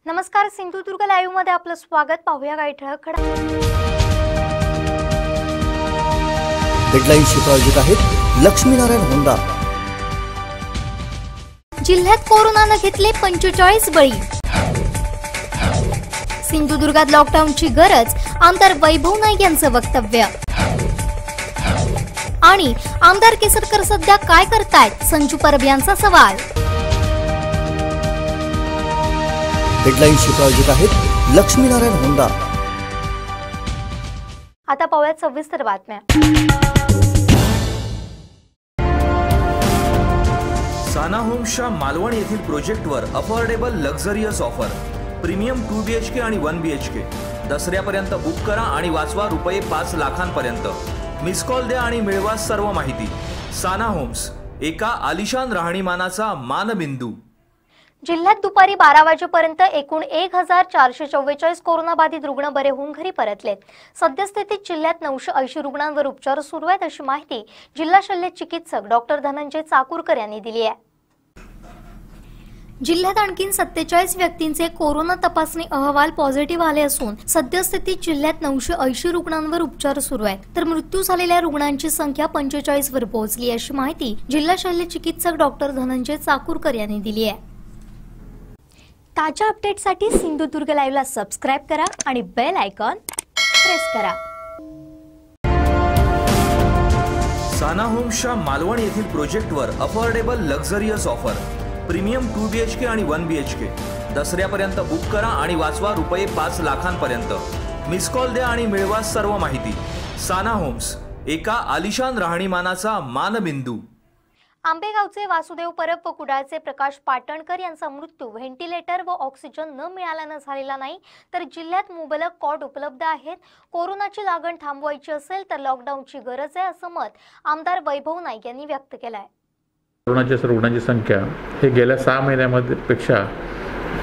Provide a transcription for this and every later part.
नमस्कार, सिंधुदुर्ग लाईव्ह मध्ये आपलं स्वागत. पाहूया काही ठळक घडामोडी. हेडलाईन्स प्रायोजक आहेत लक्ष्मीनारायण होंडा. जिल्ह्यात कोरोनाने घेतले 45 बळी. सिंधुदुर्गात लॉकडाऊनची गरज, आमदार वैभव नाईक यांचं वक्तव्य. आणि आमदार केसरकर सध्या काय करतायत, संजू परब यांचा सवाल. हेडलाईन्स प्रायोजक आहेत लक्ष्मीनारायण होंडा. आता पाहूयात सविस्तर बातम्या. साना होम्सच्या मालवण येथील प्रोजेक्टवर affordable luxurious offer. Premium 2 BHK आणि 1 BHK दसऱ्यापर्यंत बुक करा आणि वाचवा रुपये 5 लाखांपर्यंत. मिस कॉल द्या आणि मिळवा सर्व माहिती. साना होम्स, एका आलिशान राहणीमानाचा मानबिंदू. जिल्ह्यात दुपारी 12 वाजेपर्यंत एकूण 1444 कोरोनाबाधित रुग्ण बरे होऊन घरी परतलेत. सद्यस्थितीत जिल्ह्यात 980 रुग्णांवर उपचार सुरू आहेत, अशी माहिती जिल्हा शल्य चिकित्सक डॉक्टर धनंजय चाकूरकर यांनी दिली आहे. जिल्ह्यात आणखी 47 व्यक्तींचे कोरोना तपासणी अहवाल पॉझिटिव्ह आले असून सद्यस्थितीत जिल्ह्यात 980 रुग्णांवर उपचार सुरू आहेत, तर मृत्यू झालेल्या रुग्णांची संख्या 45 वर पोहोचली, अशी माहिती जिल्हा शल्य चिकित्सक डॉक्टर धनंजय चाकूरकर यांनी दिली आहे. ताज्या अपडेटसाठी सिंधुदुर्ग लाईव्हला सबस्क्राइब करा आणि बेल आयकॉन प्रेस करा. साना होम्सच्या मालवण येथील प्रोजेक्टवर affordable luxurious offer. Premium 2 BHK आणि 1 BHK दसऱ्यापर्यंत बुक करा आणि वाचवा रुपये 5 लाखांपर्यंत. मिस कॉल द्या आणि मिळवा सर्व माहिती. साना होम्स, एका आलिशान राहणीमानाचा मानबिंदू. आंबेगावचे वासुदेव परब व कुडाळचे प्रकाश पाटणकर यांचा मृत्यू व्हेंटिलेटर व ऑक्सिजन न मिळाल्याने झालेला नाही, तर जिल्ह्यात मुबलक कॉट उपलब्ध आहेत. कोरोनाची लागण थांबवायची असेल तर लॉकडाऊनची गरज आहे, असं मत आमदार वैभव नाईक यांनी व्यक्त केलं आहे. कोरोनाच्या रुग्णांची संख्या हे गेल्या 6 महिन्यामध्ये पेक्षा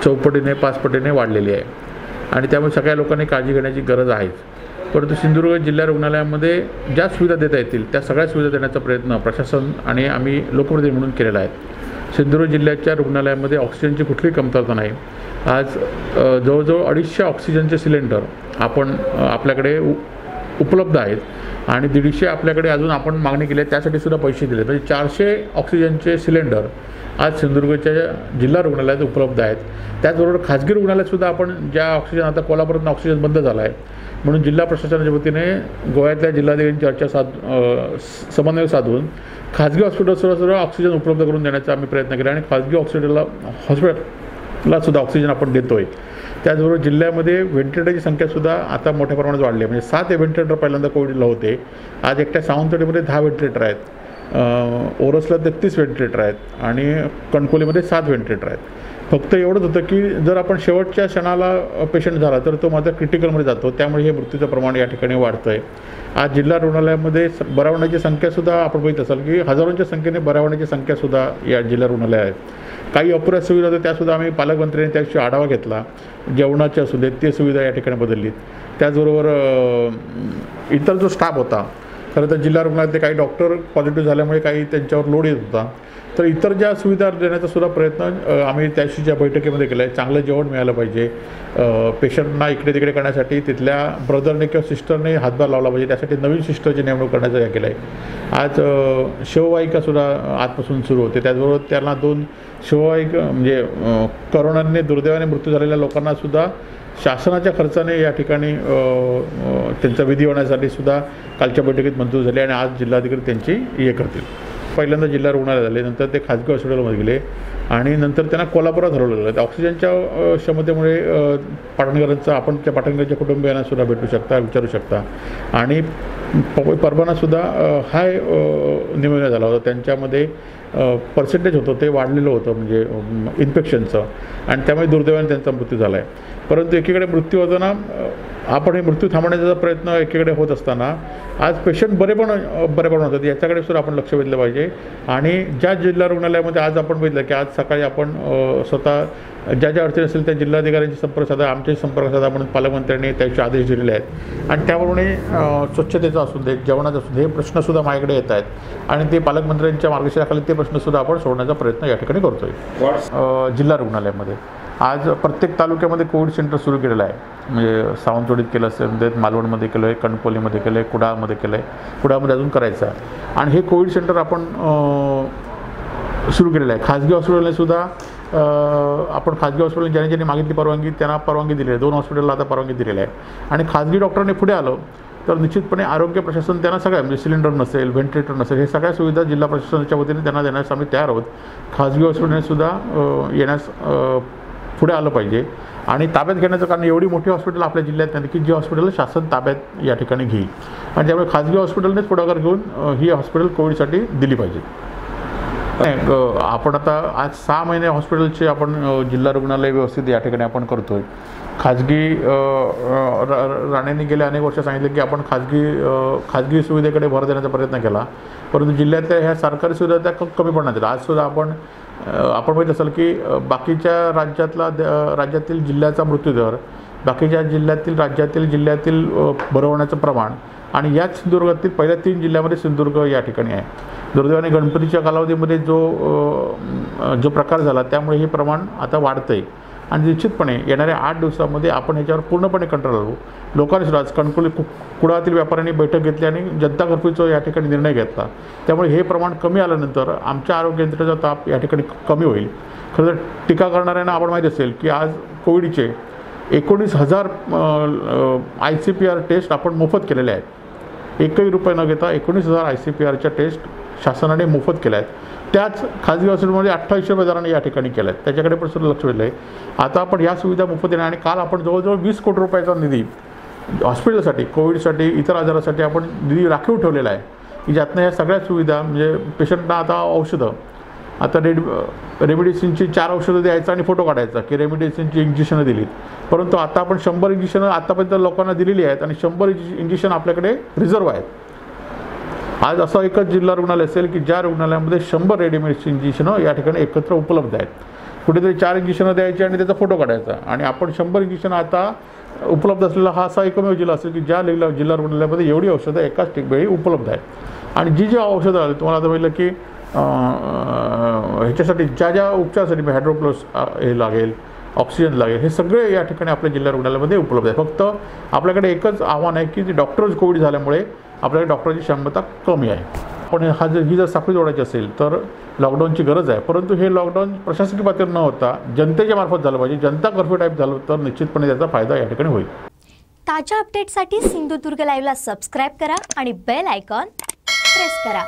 4 पटीने 5 पटीने वाढलेली आहे आणि त्यामुळे सगळ्या लोकांनी काळजी घेण्याची गरज आहे. परंतु सिंधुदुर्ग जिल्हा रुग्णालयामध्ये ज्या सुविधा देता येतील त्या सगळ्या सुविधा देण्याचा प्रयत्न प्रशासन आणि आम्ही लोकप्रतिनिधी म्हणून केलेला आहे. सिंधुदुर्ग जिल्ह्याच्या रुग्णालयामध्ये ऑक्सिजनची कुठलीही कमतरता नाही. आज जवळजवळ 250 ऑक्सिजनचे सिलेंडर आपल्याकडे उपलब्ध आहेत आणि 150 आपल्याकडे अजून आपण मागणी केली आहे, त्यासाठी सुद्धा पैसे दिले. म्हणजे 400 ऑक्सिजनचे सिलेंडर आज सिंधुदुर्गच्या जिल्हा रुग्णालयात उपलब्ध आहेत. त्याचबरोबर खाजगी रुग्णालयातसुद्धा आपण ज्या ऑक्सिजन, आता कोल्हापुरात ऑक्सिजन बंद झाला आहे म्हणून जिल्हा प्रशासनाच्या वतीने गोव्यातल्या जिल्हाधिकाऱ्यांची समन्वय साधून खाजगी हॉस्पिटलसुद्धा ऑक्सिजन उपलब्ध करून देण्याचा आम्ही प्रयत्न केला आणि खाजगी हॉस्पिटलला सुद्धा ऑक्सिजन आपण देतो आहे. त्याचबरोबर जिल्ह्यामध्ये व्हेंटिलेटरची संख्यासुद्धा आता मोठ्या प्रमाणात वाढली आहे. म्हणजे 7 व्हेंटिलेटर पहिल्यांदा कोविडला होते, आज एकट्या सावंतवाडीमध्ये 10 व्हेंटिलेटर आहेत, ओरसला 33 व्हेंटिलेटर आहेत आणि कणकोलीमध्ये 7 व्हेंटिलेटर आहेत. फक्त एवढंच होतं की जर आपण शेवटच्या क्षणाला पेशंट झाला तर तो मात्र क्रिटिकलमध्ये जातो, त्यामुळे हे मृत्यूचं प्रमाण या ठिकाणी वाढतं आहे. आज जिल्हा रुग्णालयामध्ये बऱ्या होण्याची संख्यासुद्धा आपण बघित असाल की हजारोंच्या संख्येने बऱ्या होण्याची संख्यासुद्धा या जिल्हा रुग्णालयात आहे. काही अपुऱ्या सुविधा होत्या त्यासुद्धा आम्ही पालकमंत्र्यांनी त्याविषयी आढावा घेतला. जेवणाच्या असू देत ते सुविधा या ठिकाणी बदललीत. त्याचबरोबर इतर जो स्टाफ होता, खरं तर जिल्हा रुग्णालयातले काही डॉक्टर पॉझिटिव्ह झाल्यामुळे काही त्यांच्यावर लोड येत होता, तर इतर ज्या सुविधा देण्याचा सुद्धा प्रयत्न आम्ही त्याशी बैठकीमध्ये केला आहे. चांगलं जेवण मिळालं पाहिजे, पेशंटना इकडे तिकडे करण्यासाठी तिथल्या ब्रदरने किंवा सिस्टरने हातभार लावला पाहिजे, त्यासाठी नवीन सिस्टरची नेमणूक करण्याचा हे केलं आहे. आज शिववाहिकासुद्धा आजपासून सुरू होते. त्याचबरोबर त्यांना 2 शिववाहिका म्हणजे करोनाने दुर्दैवाने मृत्यू झालेल्या लोकांनासुद्धा शासनाच्या खर्चाने या ठिकाणी त्यांचा विधी होण्यासाठी सुद्धा कालच्या बैठकीत मंजूर झाली आणि आज जिल्हाधिकारी त्यांची हे करतील. पहिल्यांदा जिल्हा रुग्णालयात झाले, नंतर ते खाजगी हॉस्पिटलमध्ये गेले आणि नंतर त्यांना कोल्हापुरात हलवलं गेलं. त्या ऑक्सिजनच्या क्षमतेमुळे पाटणकरांचा, आपण त्या पाटणकरांच्या कुटुंबियांना सुद्धा भेटू शकता, विचारू शकता. आणि परवानासुद्धा हाय निमोनिया झाला होता, त्यांच्यामध्ये पर्सेंटेज होतं ते वाढलेलं होतं म्हणजे इन्फेक्शनचं, आणि त्यामुळे दुर्दैवाने त्यांचा मृत्यू झाला आहे. परंतु एकीकडे मृत्यू होताना आपण हे मृत्यू थांबवण्याचा प्रयत्न एकीकडे होत असताना आज पेशंट बरे पण होतात, याच्याकडे सुद्धा आपण लक्ष वेधलं पाहिजे. आणि ज्या जिल्हा रुग्णालयामध्ये आज आपण बघितलं की आज सकाळी आपण स्वतः ज्या ज्या अडचणी असेल त्या जिल्हाधिकाऱ्यांशी संपर्क साधा, आमच्याशी संपर्क साधा म्हणून पालकमंत्र्यांनी त्याचे आदेश दिलेले आहेत. आणि त्याप्रमाणे स्वच्छतेचा असू दे, जेवणाचा असू दे, हे प्रश्नसुद्धा माझ्याकडे येत आहेत आणि ते पालकमंत्र्यांच्या मार्गदर्शनाखाली ते प्रश्नसुद्धा आपण सोडण्याचा प्रयत्न या ठिकाणी करतो आहे जिल्हा रुग्णालयामध्ये. आज प्रत्येक तालुक्यामध्ये कोविड सेंटर सुरू केलेलं आहे. म्हणजे सावंतवाडीत केलं असेल, मालवणमध्ये केलं आहे, कणकवलीमध्ये केलं आहे, कुडाळमध्ये केलं आहे, कुडाळमध्ये अजून करायचं आहे. आणि हे कोविड सेंटर आपण सुरू केलेलं आहे. खाजगी हॉस्पिटलने सुद्धा आपण खाजगी हॉस्पिटल ज्याने मागितली परवानगी त्यांना परवानगी दिली आहे. 2 हॉस्पिटलला आता परवानगी दिलेली आहे. आणि खाजगी डॉक्टरांनी पुढे आलं तर निश्चितपणे आरोग्य प्रशासन त्यांना सगळ्या म्हणजे सिलेंडर नसेल, व्हेंटिलेटर नसेल, हे सगळ्या सुविधा जिल्हा प्रशासनाच्या वतीने त्यांना देण्यास आम्ही तयार आहोत. खाजगी हॉस्पिटलने सुद्धा येण्यास पुढे आलं पाहिजे. आणि ताब्यात घेण्याचं कारण एवढी मोठी हॉस्पिटल आपल्या जिल्ह्यात नाही की जी हॉस्पिटल शासन ताब्यात या ठिकाणी घेईल. आणि त्यामुळे खाजगी हॉस्पिटलनेच पुढाकार घेऊन ही हॉस्पिटल कोविडसाठी दिली पाहिजे. आपण आता आज 6 महिने हॉस्पिटलचे आपण जिल्हा रुग्णालय व्यवस्थित या ठिकाणी आपण करतो आहे. खाजगी राणेंनी गेल्या अनेक वर्ष सांगितलं की आपण खाजगी सुविधेकडे भर देण्याचा प्रयत्न केला, परंतु जिल्ह्यातल्या ह्या सरकारी सुविधा त्या कमी पडण्यात आल्या. आजसुद्धा आपण माहीत असेल की बाकीच्या राज्यातील जिल्ह्याचा मृत्यूदर, बाकीच्या जिल्ह्यातील बरं होण्याचं प्रमाण आणि याच सिंधुदुर्गातील पहिल्या 3 जिल्ह्यामध्ये सिंधुदुर्ग या ठिकाणी आहे. दुर्दैवाने गणपतीच्या कालावधीमध्ये जो प्रकार झाला त्यामुळे हे प्रमाण आता वाढतं आहे. आणि निश्चितपणे येणाऱ्या 8 दिवसामध्ये आपण ह्याच्यावर पूर्णपणे कंट्रोल करू. लोकांनी सुद्धा आज कणकवली कुडाळातील व्यापाऱ्यांनी बैठक घेतली आणि जनता कर्फ्यूचा या ठिकाणी निर्णय घेतला. त्यामुळे हे प्रमाण कमी आल्यानंतर आमच्या आरोग्य यंत्रणेचा ताप या ठिकाणी कमी होईल. खरं तर टीका करणाऱ्यांना आपण माहीत असेल की आज कोविडचे 19,000 ICPR टेस्ट आपण मोफत केलेले आहेत. एकही रुपये न घेता 19,000 ICPRच्या टेस्ट शासनाने मोफत केल्या आहेत. त्याच खाजगी हॉस्पिटलमध्ये 2800 रुपये दराने या ठिकाणी केल्या आहेत. त्याच्याकडे पण सुद्धा लक्ष दिलं आहे. आता आपण या सुविधा मोफत देणार आणि काल आपण जवळजवळ 20 कोटी रुपयाचा निधी हॉस्पिटलसाठी, कोविडसाठी, इतर आजारासाठी आपण निधी राखीव ठेवलेला आहे की ज्यातनं ह्या सगळ्या सुविधा म्हणजे पेशंटना आता औषधं, आता रेमडिसिनची 4 औषधं द्यायचं आणि फोटो काढायचा की रेमडिसिनची इंजेक्शनं दिलीत, परंतु आता आपण 100 इंजेक्शनं आतापर्यंत लोकांना दिलेली आहेत आणि 100 इंजेक्शन आपल्याकडे रिझर्व्ह आहेत. आज असं एकच जिल्हा रुग्णालय असेल की ज्या रुग्णालयामध्ये 100 रेडीमेडची इंजेक्शनं या ठिकाणी एकत्र उपलब्ध आहेत. कुठेतरी 4 इंजेक्शनं द्यायची आणि त्याचा फोटो काढायचा. आणि आपण 100 इंजेक्शनं आता उपलब्ध असलेला हा असा एकमेव जिल्हा असेल की ज्या जिल्हा रुग्णालयामध्ये एवढी औषधं एकाच वेळी उपलब्ध आहेत. आणि जी औषधं आली तुम्हाला आता पाहिलं की ह्याच्यासाठी ज्या उपचारासाठी हायड्रोप्लस हे लागेल, ऑक्सिजन लागेल, हे सगळे या ठिकाणी आपल्या जिल्हा रुग्णालयामध्ये उपलब्ध आहे. फक्त आपल्याकडे एकच आव्हान आहे की डॉक्टर्स कोविड झाल्यामुळे आपल्याकडे डॉक्टरांची क्षमता कमी आहे. पण ही जर साखळी जोडायची असेल तर लॉकडाऊनची गरज आहे. परंतु हे लॉकडाऊन प्रशासकीय पातळीवर न होता जनतेच्या मार्फत झालं पाहिजे. जनता कर्फ्यू टाईप झालं तर निश्चितपणे त्याचा फायदा या ठिकाणी होईल. ताज्या अपडेटसाठी सिंधुदुर्ग लाईव्हला सबस्क्राईब करा आणि बेल आयकॉन प्रेस करा.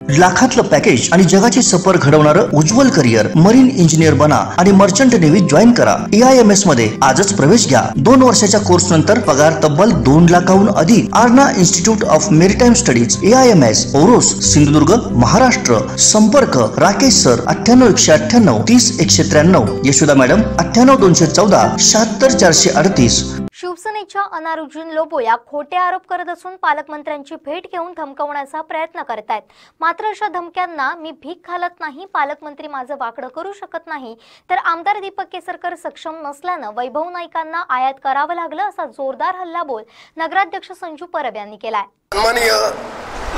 लाखातलं पॅकेज आणि जगाची सफर घडवणारं उज्ज्वल करिअर मरीन इंजिनियर बना आणि मर्चंट नेव्ही जॉईन करा. AIMS मध्ये आजच प्रवेश घ्या. 2 वर्षाच्या कोर्स नंतर पगार तब्बल 2 लाखाहून अधिक. Aarna institute of maritime studies AIMS Oros Sindhudurg Maharashtra. संपर्क राकेश सर 98 198 30 193, यशोदा मॅडम 98 214 76 438. शिवसेनेच्या अनारुद्दीन लोबो या खोटे आरोप करत असून पालकमंत्र्यांची भेट घेऊन धमकावण्याचा प्रयत्न करतायत. मात्र अशा धमक्यांना मी भीक घालत नाही, पालकमंत्री माझं वाकडं करू शकत नाही, तर आमदार दीपक केसरकर सक्षम नसल्यानं वैभव नाईकांना आयात करावं लागलं असा जोरदार हल्लाबोल नगराध्यक्ष संजू परब यांनी केलाय. सन्माननीय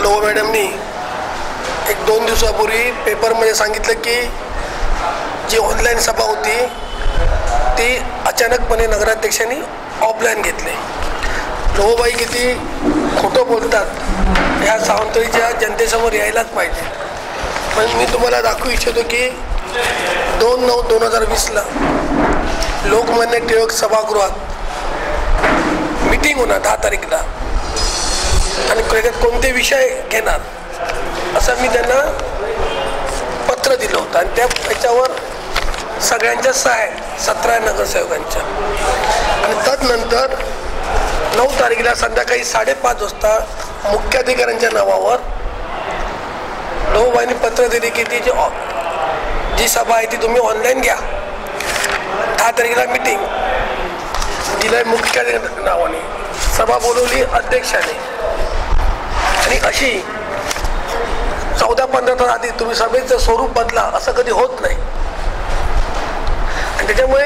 लोबो मॅडमनी 1-2 दिवसापूर्वी पेपरमध्ये सांगितलं की जी ऑनलाईन सभा होती ती अचानकपणे नगराध्यक्षांनी ऑफलाईन घेतले. लोबोबाई किती खोटं बोलतात ह्या सावंतवाडीच्या जनतेसमोर यायलाच पाहिजे. पण मी तुम्हाला दाखवू इच्छितो की 2/9/2020ला लोकमान्य टिळक सभागृहात मीटिंग होणार 10 तारीखला आणि कोणते विषय घेणार असं मी त्यांना पत्र दिलं होतं आणि त्याच्यावर सगळ्यांच्या सह्या 17 नगरसेवकांच्या. आणि तदनंतर 9 तारखेला संध्याकाळी 5:30 वाजता मुख्याधिकाऱ्यांच्या नावावर लोबोबाईंनी पत्र दिले की ती जी सभा आहे ती तुम्ही ऑनलाईन घ्या. 10 तारखेला मीटिंग दिलं मुख्याधिकारी नावाने, सभा बोलवली अध्यक्षाने आणि अशी 14-15 तास आधी तुम्ही सभेचं स्वरूप बदला असं कधी होत नाही. आणि त्याच्यामुळे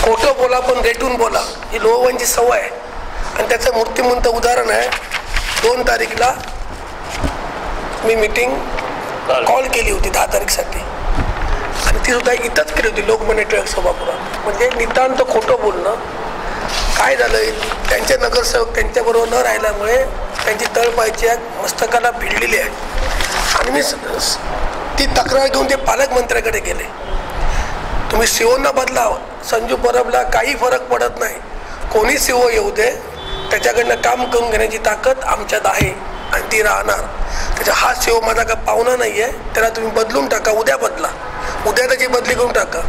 खोटं बोला पण रेटून बोला ही लोबोबाईंची सवय आहे. आणि त्याचं मूर्तिमंत उदाहरण आहे 2 तारीखला मी मीटिंग कॉल केली होती 10 तारीखसाठी आणि ती सुद्धा इथंच केली होती, लोकमान्य टिळक सभागृहात. म्हणजे नितांत खोटं बोलणं. काय झालं, त्यांचे नगरसेवक त्यांच्याबरोबर न राहिल्यामुळे त्यांची तळपायची मस्तकाला भिडलेली आहे. आणि मी ती तक्रार घेऊन ते पालकमंत्र्याकडे गेले. तुम्ही सीओना बदला, संजू परबला काही फरक पडत नाही, कोणी सीओ येऊ दे, त्याच्याकडनं काम करून घेण्याची ताकद आमच्यात आहे आणि ती राहणार. त्याच्या हा सीओ माझा का पाहुणा नाही आहे, त्याला तुम्ही बदलून टाका, उद्या बदला, उद्या त्याची बदली करून टाका,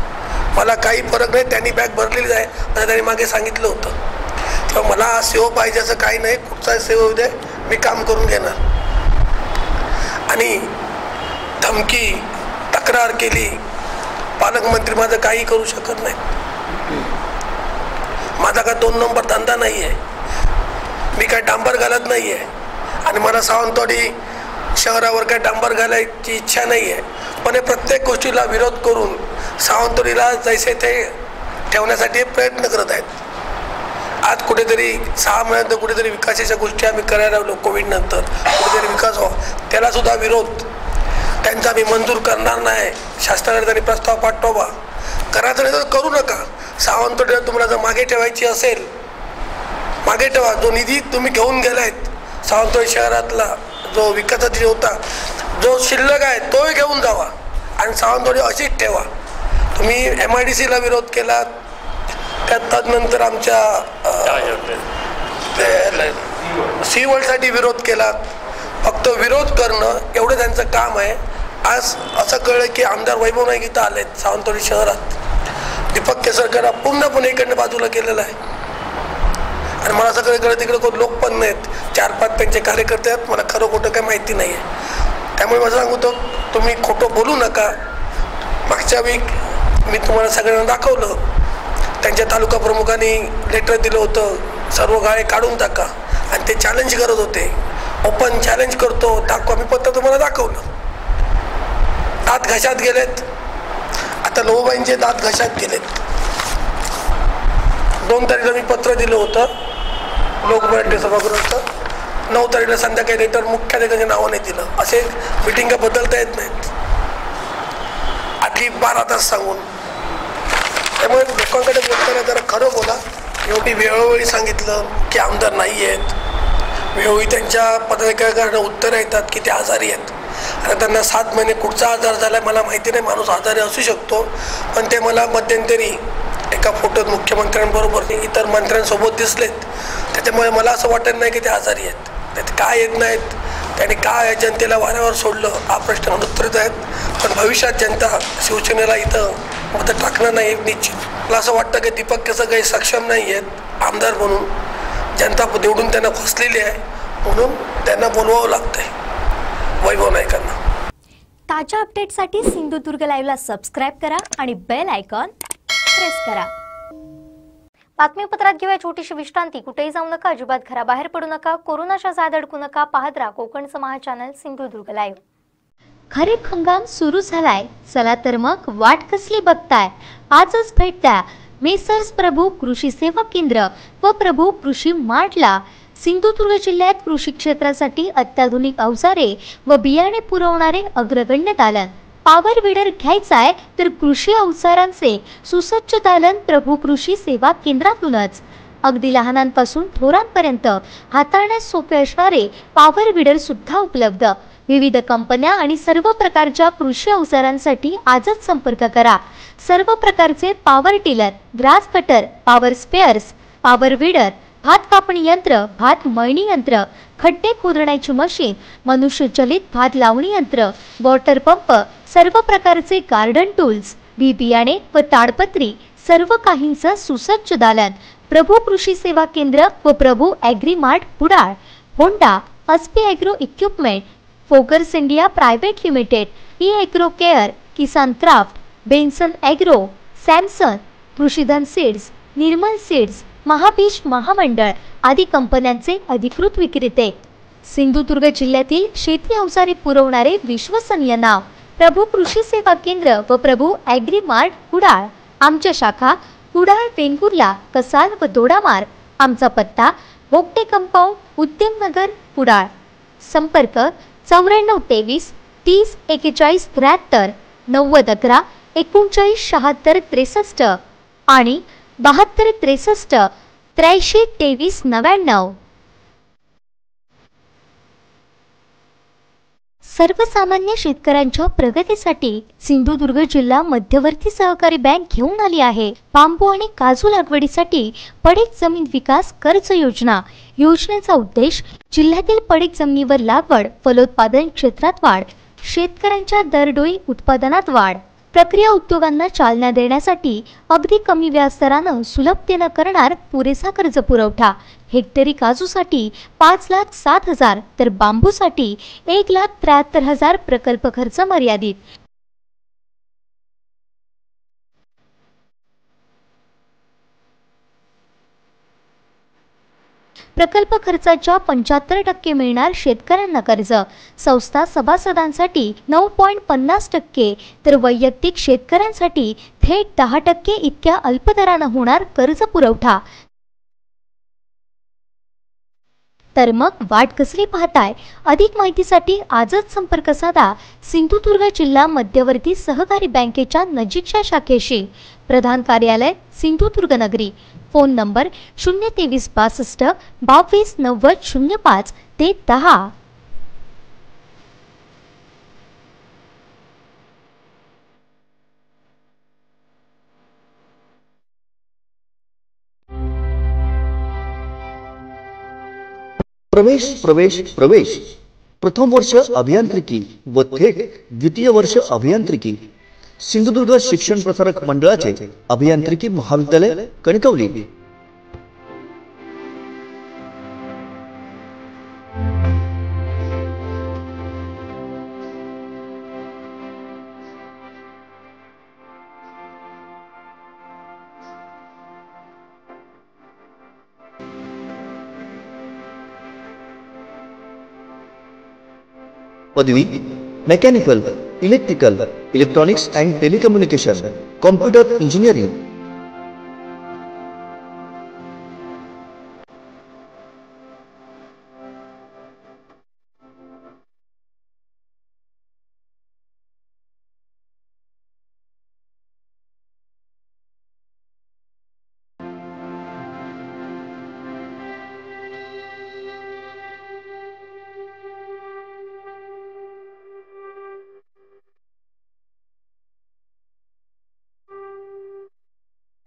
मला काही फरक नाही. त्यांनी बॅग भरलेली आहे असं त्यांनी मागे सांगितलं होतं. तेव्हा मला हा सीओ पाहिजे असं काही नाही, कुठचा सीओ येऊ दे, मी काम करून घेणार. आणि धमकी, तक्रार केली, पालकमंत्री माझं काही करू शकत नाही. माझा का 2 नंबर धंदा नाही आहे, मी काय डांबर घालत नाही आहे. आणि मला सावंतवाडी शहरावर काय डांबर घालायची इच्छा नाही आहे. पण हे प्रत्येक गोष्टीला विरोध करून सावंतवाडीला जैसे ते ठेवण्यासाठी प्रयत्न करत आहेत. आज कुठेतरी 6 महिन्यात कुठेतरी विकासाच्या गोष्टी आम्ही करायला लागलो, कोविड नंतर कुठेतरी विकास व्हावा, त्याला सुद्धा विरोध. त्यांचा मी मंजूर करणार नाही, शासनाकडे त्यांनी प्रस्ताव पाठवावा. करायचं नाही तर करू नका. सावंतवाडीला तुम्हाला जर मागे ठेवायची असेल, मागे ठेवा. जो निधी तुम्ही घेऊन गेलायत सावंतवाडी शहरातला, जो विकासाचा होता, जो शिल्लक आहे तोही घेऊन जावा आणि सावंतवाडी अशीच ठेवा. तुम्ही MIDCला विरोध केला, त्यानंतर आमच्या सी वर्ल्डसाठी विरोध केला. फक्त विरोध करणं एवढं त्यांचं काम आहे. आज असं कळलं की आमदार वैभव नाईक इथं आलेत सावंतवाडी शहरात. दीपक केसरकरला पूर्णपणे इकडनं बाजूला केलेलं आहे. आणि मला सगळीकडे तिकडे कोण लोक पण नाहीत, 4-5 त्यांचे कार्यकर्ते आहेत, मला खरं खोटं काही माहिती नाही आहे. त्यामुळे मला सांगतो, तुम्ही खोटं बोलू नका. मागच्या वीक मी तुम्हाला सगळ्यांना दाखवलं, त्यांच्या तालुका प्रमुखांनी लेटर दिलं होतं, सर्व गाळे काढून टाका. आणि ते चॅलेंज करत होते, ओपन चॅलेंज करतो, दाखवा. मी पत्र तुम्हाला दाखवलं. दात घशात गेलेत. आता लोहबाईंचे दात घशात गेलेत. 2 तारखेला मी पत्र दिलं होतं लोकमान्य सभागृहाचं. 9 तारखेला संध्याकाळी लेटर मुख्याधिकाऱ्यांच्या नावाने दिलं. असे मिटिंग बदलता येत नाहीत, आधी 12 तास सांगून. त्यामुळे लोकांकडे बोलताना जरा खरं बोला. एवढी वेळोवेळी सांगितलं की आमदार नाही आहेत, वेळोवेळी त्यांच्या पदाधिकाऱ्यांना उत्तरं येतात की ते आजारी आहेत. आता त्यांना 7 महिने कुठचा आजार झाला मला माहिती नाही, माणूस आजारी असू शकतो. पण ते मला मध्यंतरी एका फोटोत मुख्यमंत्र्यांबरोबर इतर मंत्र्यांसोबत दिसलेत. त्याच्यामुळे मला असं वाटत नाही की ते आजारी आहेत. त्यात काय येत नाहीत, त्यांनी काय जनतेला वाऱ्यावर सोडलं हा प्रश्न उत्तरित आहेत. पण भविष्यात जनता शिवसेनेला इथं मत टाकणार नाही निश्चित. मला असं वाटतं की दीपक केसरकर काही सक्षम नाही आहेत आमदार म्हणून. जनता निवडून त्यांना फसलेली आहे, म्हणून त्यांना बोलवावं लागतंय वैभव नाईकांना. ताज्या अपडेटसाठी सिंधुदुर्ग लाईव्हला सबस्क्राईब करा आणि बेल आयकॉन प्रेस करा. बातमीपत्रात घेऊया छोटीशी विश्रांती. कुठेही जाऊ नका, अजिबात घराबाहेर पडू नका, कोरोनाच्या जाळ्यात अडकू नका. पाहत राहा कोकणचं महा चॅनल सिंधुदुर्ग लाईव्ह. खरीप हंगाम सुरू झालाय, चला तर मग वाट कसली बघताय, आजच भेट द्या मेसर्स प्रभू कृषी सेवा केंद्र व प्रभू कृषी मार्टला. सिंधुदुर्ग जिल्ह्यात कृषी क्षेत्रासाठी अत्याधुनिक अवजारे व बियाणे पुरवणारे अग्रगण्य दालन. पॉवर विडर घ्यायचाय तर कृषी अवजारांचे सुसज्ज दालन प्रभू कृषी सेवा केंद्रातूनच. अगदी लहानांपासून थोरांपर्यंत हाताळण्यास सोपे असणारे पॉवर विडर सुद्धा उपलब्ध. विविध कंपन्या आणि सर्व प्रकारच्या कृषी अवजारांसाठी आजच संपर्क करा. सर्व प्रकारचे power tiller, grass cutter, power spares, power weeder, भात कापणी यंत्र, भात मळणी यंत्र, खड्डे खोदण्याची मशीन, मनुष्यचलित भात लावणी यंत्र, वॉटर पंप, सर्व प्रकारचे गार्डन टूल्स, बी बियाणे व ताडपत्री, सर्व काहींचं सुसज्ज दालन. प्रभू कृषी सेवा केंद्र व Prabhu agri mart Kudal. Honda, Aspee agro equipment, फोकर्स India private limited, E agro care, Kisan craft, Benson agro, Samson, Krishidhan seeds, Nirmal seeds, Mahabeej महामंडळ आदी कंपन्यांचे अधिकृत विक्रेते. सिंधुदुर्ग जिल्ह्यातील शेती अवजारे पुरवणारे विश्वसनीय नाव प्रभू कृषी सेवा केंद्र व प्रभू ॲग्री मार्ट कुडाळ. आमच्या शाखा कुडाळ, वेंगुर्ला, कसाल व दोडामार्ग. आमचा पत्ता बोगटे कंपाऊंड, उद्यमनगर, कुडाळ. संपर्क 94 23 30 41 73 90 11 39 76 63 आणि 72 63 83 23 99। सर्वसामान्य शेतकऱ्यांच्या प्रगतीसाठी सिंधुदुर्ग जिल्हा मध्यवर्ती सहकारी बँक घेऊन आली आहे बांबू आणि काजू लागवडीसाठी पडीक जमीन विकास कर्ज योजना। योजनेचा उद्देश जिल्ह्यातील पडीक जमिनीवर लागवड, फलोत्पादन क्षेत्रात वाढ, शेतकऱ्यांच्या दरडोई उत्पादनात वाढ, प्रक्रिया उद्योगांना चालना देण्यासाठी अगदी कमी व्याजदराने सुलभतेने करणार पुरेसा कर्ज पुरवठा। हेक्टरी काजूसाठी 5,07,000 तर बांबूसाठी 1,73,000 प्रकल्प खर्च मर्यादित। प्रकल्प खर्चाच्या 75% मिळणार शेतकऱ्यांना कर्ज। संस्था सभासदांसाठी 9.50% तर वैयक्तिक शेतकऱ्यांसाठी थेट 10% इतक्या अल्पदराने होणार कर्ज पुरवठा। तर मग वाट कसली पाहताय? अधिक माहितीसाठी आजच संपर्क साधा सिंधुदुर्ग जिल्हा मध्यवर्ती सहकारी बँकेच्या नजीकच्या शाखेशी। प्रधान कार्यालय सिंधुदुर्ग नगरी। फोन नंबर 023 62 22 90 05 ते 10। प्रवेश प्रवेश प्रवेश प्रथम वर्ष अभियांत्रिकी व थेट द्वितीय वर्ष अभियांत्रिकी सिंधुदुर्ग शिक्षण प्रसारक मंडळाचे अभियांत्रिकी महाविद्यालय कणकवली। पदवी mechanical, electrical, electronics and telecommunication, computer engineering.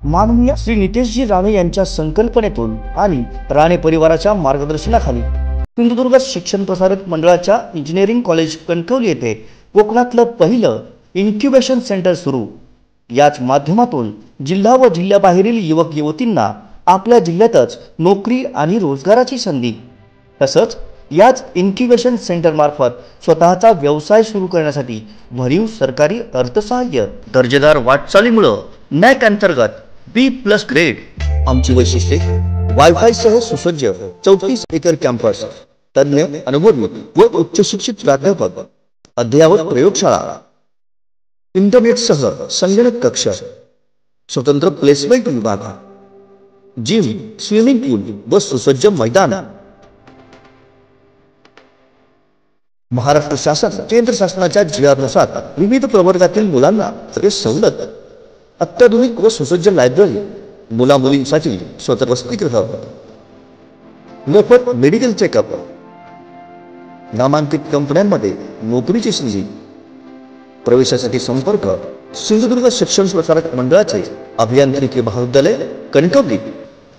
माननीय श्री नितेशजी राणे यांच्या संकल्पनेतून आणि राणे परिवाराच्या मार्गदर्शनाखाली सिंधुदुर्ग शिक्षण प्रसारक मंडळाच्या इंजिनिअरिंग कॉलेज कणकवली येथे कोकणातलं पहिलं इन्क्युबेशन सेंटर सुरू। याच माध्यमातून जिल्हा व जिल्ह्याबाहेरील युवक युवतींना आपल्या जिल्ह्यातच नोकरी आणि रोजगाराची संधी, तसंच याच इन्क्युबेशन सेंटर मार्फत स्वतःचा व्यवसाय सुरू करण्यासाठी भरीव सरकारी अर्थसहाय्य। दर्जेदार वाटचालीमुळे नॅक अंतर्गत B+ ग्रेड। आमची वैशिष्ट्ये वायफाय सह सुसज्ज 34 एकर कॅम्पस, तज्ञ अनुभवी व उच्च शिक्षित प्राध्यापक, अद्ययावत प्रयोगशाळा, इंटरनेट सह संगणक कक्ष, स्वतंत्र प्लेसमेंट विभाग, जिम, स्विमिंग पूल व सुसज्ज मैदान। महाराष्ट्र शासन केंद्र शासनाच्या जिल्ह्यानुसार विविध प्रवर्गातील मुलांना सवलत, अत्याधुनिक व सुसज्ज लायब्ररी, मुला मुलींसाठी स्वतः वसतिगृह, मोफत मेडिकल चेकअप, नामांकित कंपन्यांमध्ये नोकरीची संधी। प्रवेशासाठी संपर्क सिंधुदुर्ग शिक्षण प्रसारक मंडळाचे अभियांत्रिकी महाविद्यालय कणकवली,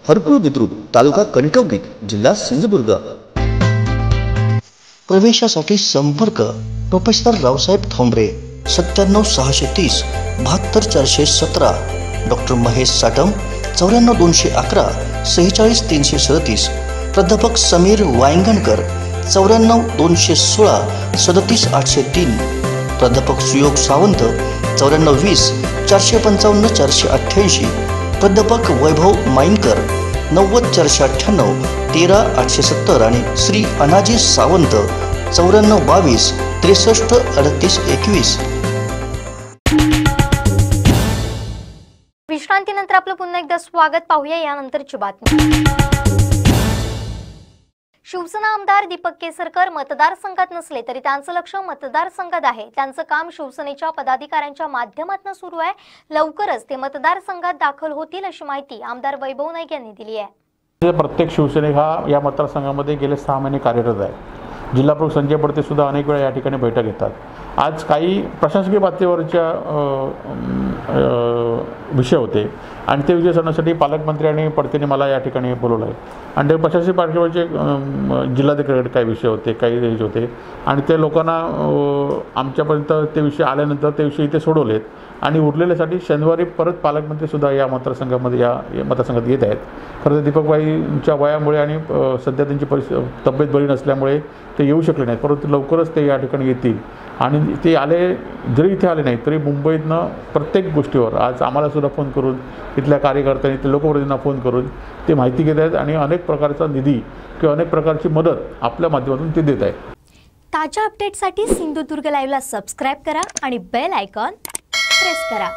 हरकुळ बुद्रुक, तालुका कणकवली, जिल्हा सिंधुदुर्ग। प्रवेशासाठी संपर्क प्रोफेसर रावसाहेब थोंबरे 97 630 72 417, डॉक्टर महेश साटम 94 211 46 337, प्राध्यापक समीर वायंगणकर 94 216 37 803, प्राध्यापक सुयोग सावंत 94 20 455 488, प्राध्यापक वैभव माइनकर 90 498 13 870 आणि श्री अनाजी सावंत 94 22 63 38 21। विश्रांतीनंतर आपलं पुन्हा एकदा स्वागत। पाहूया यानंतरची बातमी। शिवसेना आमदार दीपक केसरकर मतदारसंघात नसले तरी त्यांचं लक्ष मतदारसंघात आहे। त्यांचं काम शिवसेनेच्या पदाधिकाऱ्यांच्या माध्यमातून सुरू आहे। लवकरच ते मतदारसंघात दाखल होतील अशी माहिती आमदार वैभव नाईक यांनी दिली आहे। प्रत्येक शिवसैनिक हा या मतदारसंघामध्ये गेले 6 महिने कार्यरत आहे। जिल्हा प्रमुख संजय पडते सुद्धा अनेक वेळा या ठिकाणी बैठक घेतात। आज काही प्रशासकीय पातळीवरच्या विषय होते आणि ते विषय सोडवण्यासाठी पालकमंत्री आणि पडतेने मला या ठिकाणी बोलवलं आहे आणि ते प्रशासकीय पातळीवरचे जिल्हाधिकारी काही विषय होते, काही विषय होते आणि ते लोकांना आमच्यापर्यंत ते विषय आल्यानंतर ते विषय इथे सोडवलेत आणि उरलेल्यासाठी शनिवारी परत पालकमंत्रीसुद्धा या मतदारसंघामध्ये या मतदारसंघात येत आहेत। खरं तर दीपकबाईंच्या वयामुळे आणि सध्या त्यांची तब्येत बरी नसल्यामुळे ते येऊ शकले नाहीत, परंतु लवकरच ते या ठिकाणी येतील आणि ते आले जरी इथे आले नाहीत तरी मुंबईतनं प्रत्येक गोष्टीवर आज आम्हाला सुद्धा फोन करून इथल्या कार्यकर्त्यांनी ते लोकप्रतिनिधींना फोन करून ते माहिती घेत आहेत आणि अनेक प्रकारचा निधी किंवा अनेक प्रकारची मदत आपल्या माध्यमातून ते देत आहेत। ताज्या अपडेटसाठी सिंधुदुर्ग लाईव्हला सबस्क्राइब करा आणि बेल आयकॉन प्रेस करा।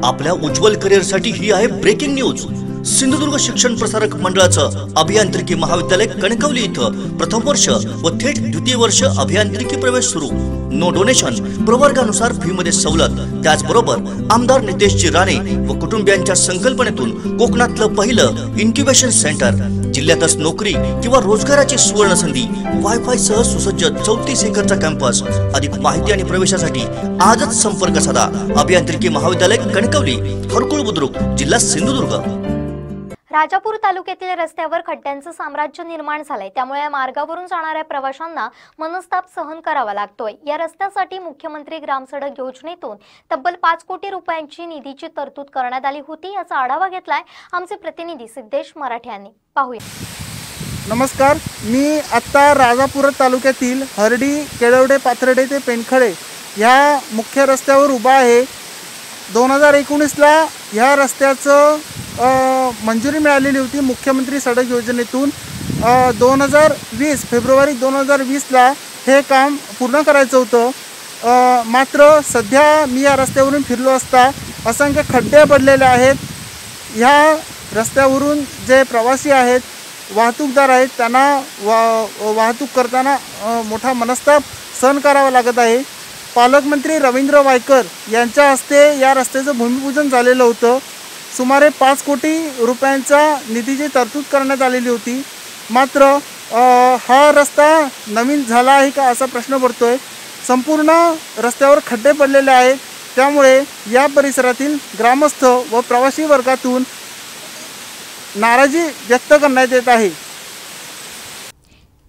आपल्या उज्ज्वल करिअरसाठी ही आहे ब्रेकिंग न्यूज। सिंधुदुर्ग शिक्षण प्रसारक मंडळाचं अभियांत्रिकी महाविद्यालय कणकवली इथं प्रथम वर्ष व थेट द्वितीय वर्ष अभियांत्रिकी प्रवेश सुरू। नो डोनेशन, प्रवर्गानुसार फी मध्ये सवलत। त्याचबरोबर आमदार नितेशजी राणे व कुटुंबियांच्या संकल्पनेतून कोकणातलं पहिलं इन्क्युबेशन सेंटर। जिल्ह्यातच नोकरी किंवा रोजगाराची सुवर्ण संधी। वायफाय सह सुसज्ज 34 एकरचा कॅम्पस। अधिक माहिती आणि प्रवेशासाठी आजच संपर्क साधा। अभियांत्रिकी महाविद्यालय कणकवली, हरकुळ बुद्रुक, जिल्हा सिंधुदुर्ग। राजापूर तालुक्यातील रस्त्यावर खड्ड्यांचं साम्राज्य निर्माण झालंय, त्यामुळे या मार्गावरून जाणाऱ्या प्रवाशांना मनस्ताप सहन करावा लागतोय। या रस्त्यासाठी मुख्यमंत्री ग्रामसडक योजनेतून तब्बल 5 कोटी रुपयांची निधीची तरतूद करण्यात आली होती। याचा आढावा घेतलाय आमचे प्रतिनिधी सिद्धेश मराठे यांनी। पाहूया। नमस्कार, मी आता राजापूर तालुक्यातील हरडी, केळवडे, पाथर्डे ते पेनखळे ह्या मुख्य रस्त्यावर उभा आहे। 2019ला ह्या रस्त्याचं मंजुरी मिळालेली होती मुख्यमंत्री सडक योजनेतून। 2020 फेब्रुवारी 2020ला हे काम पूर्ण करायचं होतं। मात्र सध्या मी या रस्त्यावरून फिरलो असता असंख्य खड्डे पडलेले आहेत। ह्या रस्त्यावरून जे प्रवासी आहेत, वाहतूकदार आहेत, त्यांना वाहतूक करताना मोठा मनस्ताप सहन करावा लागत आहे। पालकमंत्री रवींद्र वायकर यांच्या हस्ते या रस्त्याचं भूमिपूजन झालेलं होतं। सुमारे 5 कोटी रुपयांचा निधीची तरतूद करण्यात आलेली होती। मात्र हा रस्ता नवीन झाला आहे का असा प्रश्न पडतोय। संपूर्ण रस्त्यावर खड्डे पडलेले आहेत, त्यामुळे या परिसरातील ग्रामस्थ व प्रवासी वर्गातून नाराजी व्यक्त करण्यात येत आहे।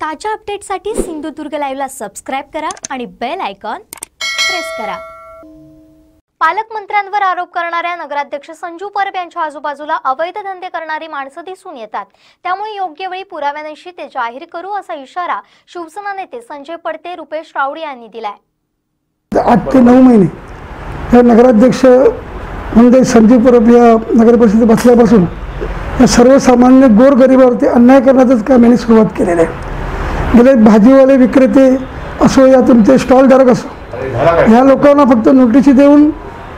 ताज्या अपडेटसाठी सिंधुदुर्ग लाईव्हला सबस्क्राइब करा आणि बेल आयकॉन प्रेस करा। पालकमंत्र्यांवर आरोप करणाऱ्या नगराध्यक्ष संजू परब यांच्या आजूबाजूला अवैध धंदे करणारी माणसं दिसून येतात, त्यामुळे योग्य वेळी पुराव्यानिशी ते जाहीर करू असा इशारा शिवसेना नेते संजय पडते, रुपेश रावडी यांनी दिलाय। 8 ते 9 महिने हे नगराध्यक्ष म्हणजे संजू परब या नगरपरिषदेत बसल्यापासून या सर्वसामान्य गोरगरिबावरती अन्याय करण्याचंच काम यांनी सुरुवात केलेलं आहे। गेले भाजीवाले विक्रेते असो या तुमचे स्टॉलधारक असो, ह्या लोकांना फक्त नोटीसी देऊन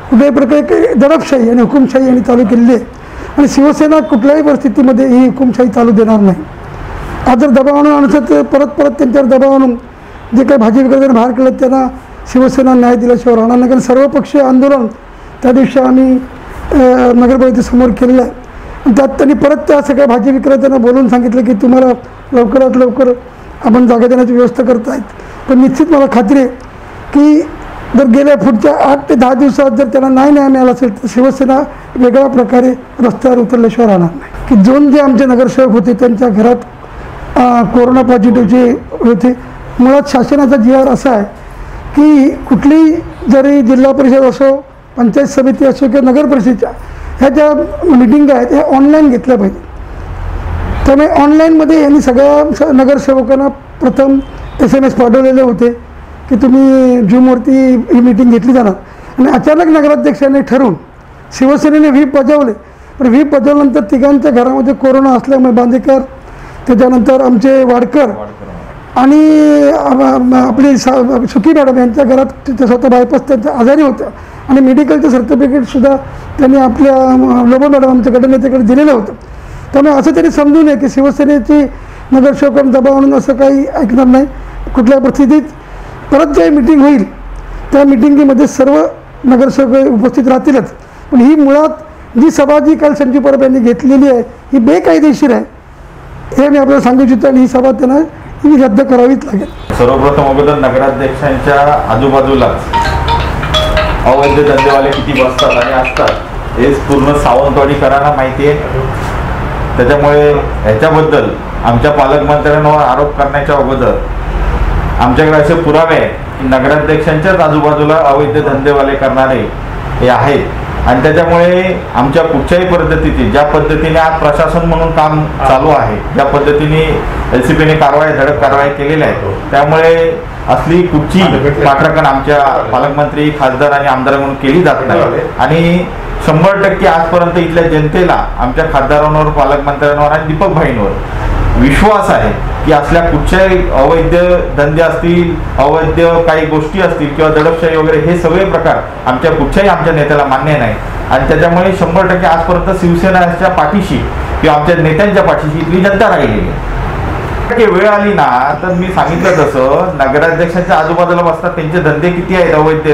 कुठल्याही प्रकारे दडपशाही आणि हुकुमशाही यांनी चालू केलेली आहे आणि शिवसेना कुठल्याही परिस्थितीमध्ये ही हुकुमशाही चालू देणार नाही। आज जर दबाव आणून आणत तर परत त्यांच्यावर दबाव आणून जे काही भाजी विक्रेत्यांनी बाहेर केलं त्यांना शिवसेना न्याय दिल्याशिवाय राहणार नाही। कारण सर्वपक्षीय आंदोलन त्या दिवशी आम्ही नगरपरिषदेसमोर केलेलं आहे आणि त्यात त्यांनी परत त्या सगळ्या भाजी विक्रेत्यांना बोलून सांगितलं की तुम्हाला लवकरात लवकर आपण जागा देण्याची व्यवस्था करत आहेत। पण निश्चित मला खात्री आहे की जर गेल्या पुढच्या 8 ते 10 दिवसात जर त्यांना न्याय मिळाला असेल तर शिवसेना वेगळ्या प्रकारे रस्त्यावर उतरल्याशिवाय राहणार नाही। की दोन जे आमचे नगरसेवक होते त्यांच्या घरात कोरोना पॉझिटिव्हचे होते। मुळात शासनाचा जीआर असा आहे की कुठली जरी जिल्हा परिषद असो, पंचायत समिती असो किंवा नगर परिषदेच्या ह्या ज्या मिटिंग आहेत ह्या ऑनलाईन घेतल्या पाहिजे। त्यामुळे ऑनलाईनमध्ये यांनी सगळ्या नगरसेवकांना प्रथम SMS पाठवलेले होते की तुम्ही झूमवरती ही मीटिंग घेतली जाणार आणि अचानक नगराध्यक्षांनी ठरवून शिवसेनेने व्हीप बजावले, पण व्हीप बजावल्यानंतर तिघांच्या घरामध्ये कोरोना असल्यामुळे बांदेकर, त्याच्यानंतर आमचे वाडकर आणि आपली सुखी मॅडम यांच्या घरात स्वतः बायपास त्यांच्या आजारी होत्या आणि मेडिकलचं सर्टिफिकेटसुद्धा त्यांनी आपल्या लोबो मॅडम आमच्या गटनेत्याकडे दिलेलं होतं। त्यामुळे असं तरी समजू नये की शिवसेनेची नगरसेवकांना दबाव आणून असं काही ऐकणार नाही. कुठल्या परिस्थितीत परत जे मीटिंग होईल त्या मीटिंगमध्ये सर्व नगरसेवक उपस्थित राहतीलच. पण ही मुळात जी सभा जी काल संजू परब यांनी घेतलेली आहे ही बेकायदेशीर आहे हे मी आपल्याला सांगू इच्छितो आणि ही सभा त्यांना ही रद्द करावीच लागेल. सर्वप्रथम अगोदर नगराध्यक्षांच्या आजूबाजूलाच अवैध धंदेवाले किती बसतात आणि असतात हे पूर्ण सावंतवाडीकरांना माहिती आहे. त्याच्यामुळे ह्याच्याबद्दल आमच्या पालकमंत्र्यांवर आरोप करण्याच्या अगोदर आमच्याकडे असे पुरावे आहेत की नगराध्यक्षांच्याच आजूबाजूला अवैध धंदेवाले करणारे हे आहेत आणि त्याच्यामुळे आमच्या कुठच्याही पद्धतीची ज्या पद्धतीने आज प्रशासन म्हणून काम चालू आहे ज्या पद्धतीने LCPने धडक कारवाई केलेल्या आहेत त्यामुळे असली कुठची पाठराखण आमच्या पालकमंत्री खासदार आणि आमदार म्हणून केली जात नाही आणि 100% आजपर्यंत इथल्या जनतेला आमच्या खासदारांवर पालकमंत्र्यांवर आणि दीपक भाईंवर विश्वास आहे की असल्या कुठच्याही अवैध धंदे असतील अवैध काही गोष्टी असतील किंवा दडपशाही वगैरे हे सगळे प्रकार आमच्या नेत्याला मान्य नाही आणि त्याच्यामुळे 100% आजपर्यंत शिवसेनेच्या पाठीशी किंवा आमच्या नेत्यांच्या पाठीशी इथली जनता राहिलेली आहे. वेळ आली ना तर मी सांगितलं तसं नगराध्यक्षांच्या आजूबाजूला बसतात त्यांचे धंदे किती आहेत अवैध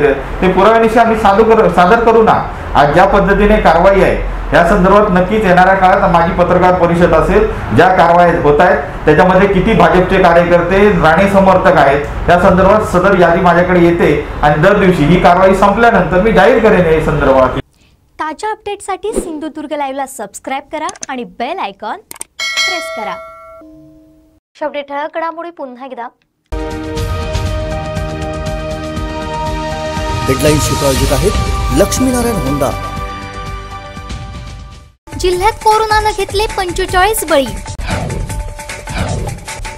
ते पुराव्यानिशी आम्ही सादर करू ना. आज ज्या पद्धतीने कारवाई आहे या संदर्भात नक्कीच येणाऱ्या काळात माझी पत्रकार परिषद असेल ज्या कारवाई होत आहेत त्याच्यामध्ये किती भाजपचे कार्यकर्ते राणे समर्थक आहेत त्या संदर्भात सदर यादी माझ्याकडे येते आणि दर दिवशी ही कारवाई संपल्यानंतर मी जाहीर करेन या संदर्भात. ताज्या अपडेटसाठी सिंधुदुर्ग लाईव्हला सबस्क्राईब करा आणि बेल आयकॉन प्रेस करा. शेवटी ठळक घडामोडी पुन्हा एकदा. हेडलाईन्स प्रायोजक आहेत लक्ष्मीनारायण होंडा. जिल्ह्यात कोरोनानं घेतले 45 बळी.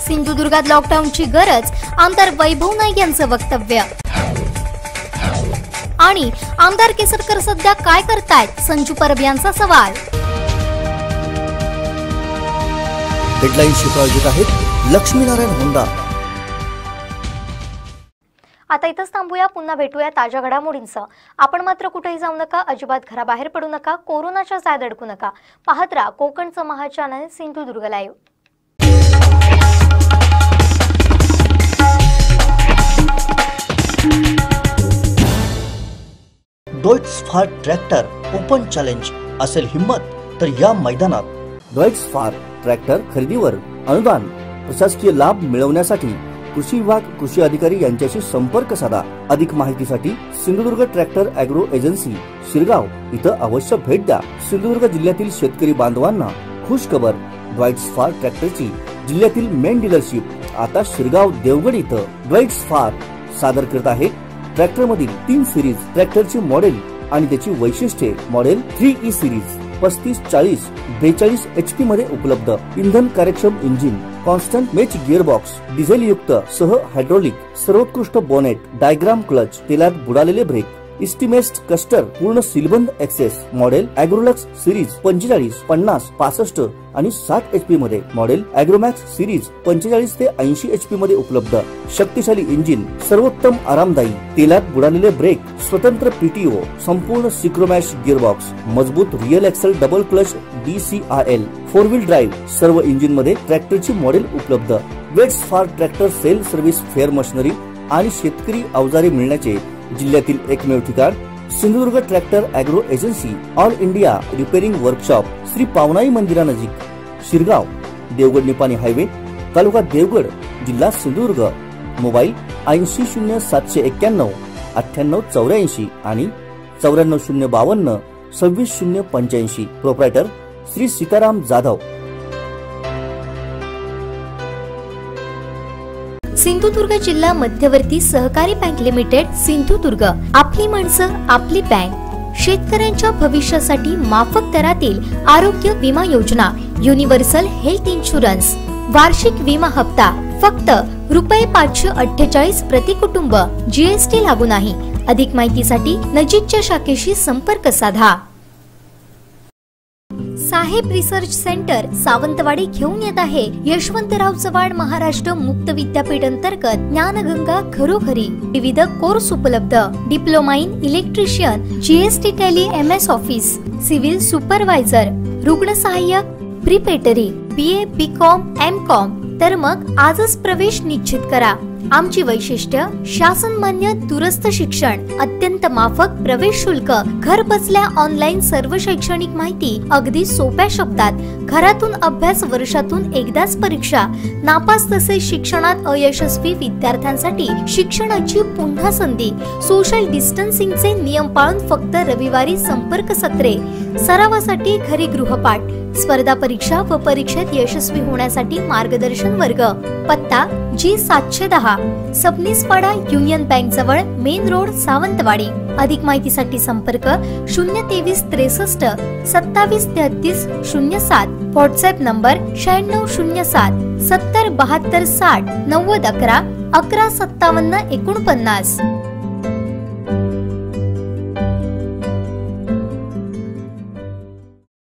सिंधुदुर्गात लॉकडाऊनची गरज आमदार वैभव नाईक यांचं वक्तव्य. आणि आमदार केसरकर सध्या काय करतायत संजू परब यांचा सवाल. हेडलाईन्स प्रायोजक आहेत लक्ष्मीनारायण होंडा. आता इथंच थांबूया. पुन्हा भेटूया ताज्या घडामोडींसह. आपण मात्र कुठेही जाऊ नका, अजिबात घराबाहेर पडू नका, कोरोनाच्या जाळ्यात अडकू नका. पाहत राहा कोकणचं महाचॅनल Sindhudurg live. Deutz Fahr tractor open challenge असेल हिम्मत तर या मैदानात. डॉइट्सफार ट्रॅक्टर खरेदीवर अनुदान प्रशासकीय लाभ मिळवण्यासाठी कृषी विभाग कृषी अधिकारी यांच्याशी संपर्क साधा. अधिक माहितीसाठी Sindhudurg tractor agro agency Shirgaon इथं अवश्य भेट द्या. सिंधुदुर्ग जिल्ह्यातील शेतकरी बांधवांना खुश खबर. डॉइट्सफार ट्रॅक्टरची जिल्ह्यातील मेन डीलरशिप आता शिरगाव देवगड इथं डॉइट्सफार सादर करत आहे. ट्रॅक्टर मधील 3 सिरीज ट्रॅक्टरची मॉडेल आणि त्याची वैशिष्ट्ये. मॉडेल 3E सिरीज 3540 42 HP मध्ये उपलब्ध. इंधन कार्यक्षम engine, constant match gearbox, diesel युक्त सह हायड्रोलिक, सर्वोत्कृष्ट बोनेट, डायग्राम क्लच, तेलात बुडालेले ब्रेक, इस्टिमेस्ट कस्टर, पूर्ण सीलबंद एक्सेस. मॉडेल ॲग्रोलक्स सिरीज 45 50 65 आणि 60 HP मध्ये. मॉडेल ॲग्रोमॅक्स सिरीज 45 ते 80 HP मध्ये उपलब्ध. शक्तिशाली इंजिन, सर्वोत्तम आरामदायी, तेलात बुडालेले ब्रेक, स्वतंत्र PTO, संपूर्ण सिक्रोमॅश गिअरबॉक्स, मजबूत real axle double clutch DCRL, 4 wheel drive. सर्व इंजिन मध्ये ट्रॅक्टरची मॉडेल उपलब्ध. Deutz Fahr tractor sale service fair machinery आणि शेतकरी अवजारे मिळण्याचे जिल्ह्यातील एकमेव ठिकाण Sindhudurg tractor agro agency. All India repairing workshop, Shri Pavanai मंदिरानजीक, शिरगाव, देवगड निपाणी हायवे, तालुका देवगड, जिल्हा सिंधुदुर्ग. मोबाईल 80 0791 9884 आणि 94 052 26 085. प्रोप्रायटर श्री सीताराम जाधव. सिंधुदुर्ग जिल्हा मध्यवर्ती सहकारी बँक लिमिटेड सिंधुदुर्ग. आपली माणसं आपली बँक. शेतकऱ्यांच्या भविष्यासाठी माफक दरातील आरोग्य विमा योजना, युनिव्हर्सल हेल्थ इन्शुरन्स, वार्षिक विमा हप्ता फक्त ₹548 प्रति कुटुंब. GST लागू नाही. अधिक माहितीसाठी नजीकच्या शाखेशी संपर्क साधा. साहेब रिसर्च सेंटर सावंतवाडी घेऊन येत आहे यशवंतराव चव्हाण महाराष्ट्र मुक्त विद्यापीठ अंतर्गत ज्ञानगंगा घरोघरी. विविध कोर्स उपलब्ध. Diploma in electrician, GST tally, MS office, civil supervisor, रुग्ण सहाय्यक, प्रिपेटरी, BA, BCom, MCom, तर मग आजच प्रवेश निश्चित करा। आमची वैशिष्ट्य शासन मान्य दूरस्थ शिक्षण, अत्यंत माफक प्रवेश शुल्क, घर बसल्या ऑनलाईन सर्व शैक्षणिक माहिती अगदी सोप्या शब्दात, घरातून अभ्यास, वर्षातून एकदाच परीक्षा, नापास तसेच शिक्षणात अयशस्वी विद्यार्थ्यांसाठी शिक्षणाची पुन्हा संधी, सोशल डिस्टन्सिंगचे नियम पाळून फक्त रविवारी संपर्क सत्रे, सरावासाठी घरी गृहपाठ, स्पर्धा परीक्षा व परीक्षेत यशस्वी होण्यासाठी मार्गदर्शन वर्ग। पत्ता G710 सबनीसपाडा युनियन बँक जवळ, मेन रोड, सावंतवाडी। अधिक माहितीसाठी संपर्क 023 63 27 33 07, व्हॉट्सअप नंबर 9607 70 72 60 90 11 11 57 49।